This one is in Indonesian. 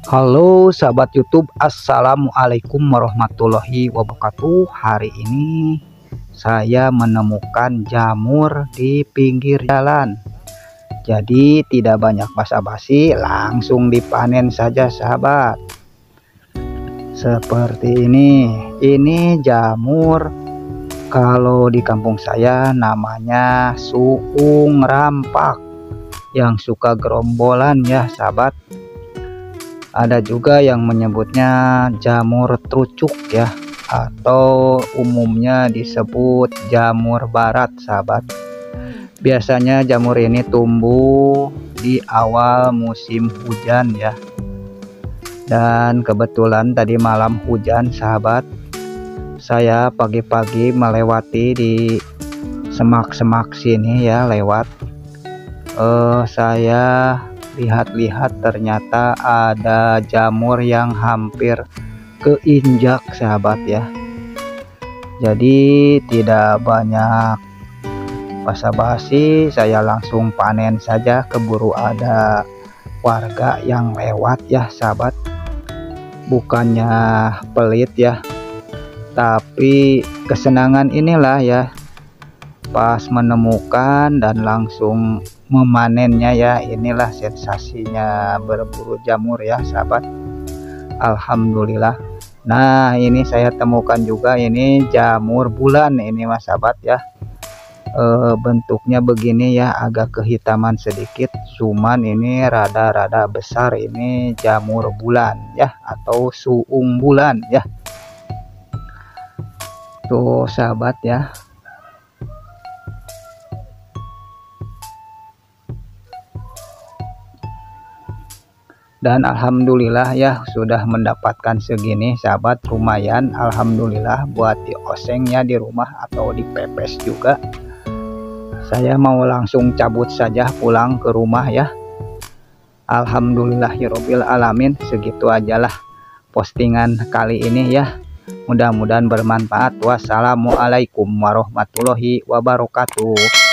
Halo sahabat YouTube, Assalamualaikum warahmatullahi wabarakatuh. Hari ini saya menemukan jamur di pinggir jalan. Jadi tidak banyak basa-basi, langsung dipanen saja sahabat. Seperti ini jamur, kalau di kampung saya namanya suung rampak, yang suka gerombolan ya sahabat. Ada juga yang menyebutnya jamur trucuk ya, atau umumnya disebut jamur barat sahabat. Biasanya jamur ini tumbuh di awal musim hujan ya. Dan kebetulan tadi malam hujan sahabat. Saya pagi-pagi melewati di semak-semak sini ya, lewat. Saya lihat-lihat ternyata ada jamur yang hampir keinjak sahabat ya. Jadi tidak banyak basa-basi, saya langsung panen saja, keburu ada warga yang lewat ya sahabat. Bukannya pelit ya, tapi kesenangan inilah ya, pas menemukan dan langsung memanennya ya. Inilah sensasinya berburu jamur ya sahabat. Alhamdulillah. Nah ini saya temukan juga ini jamur bulan ini mas sahabat ya. Bentuknya begini ya, agak kehitaman sedikit, cuman ini rada-rada besar. Ini jamur bulan ya, atau suung bulan ya. Tuh sahabat ya. Dan alhamdulillah ya, sudah mendapatkan segini sahabat, lumayan alhamdulillah buat diosengnya di rumah atau dipepes juga. Saya mau langsung cabut saja pulang ke rumah ya. Alhamdulillahirabbil alamin. Segitu ajalah postingan kali ini ya, mudah-mudahan bermanfaat. Wassalamualaikum warahmatullahi wabarakatuh.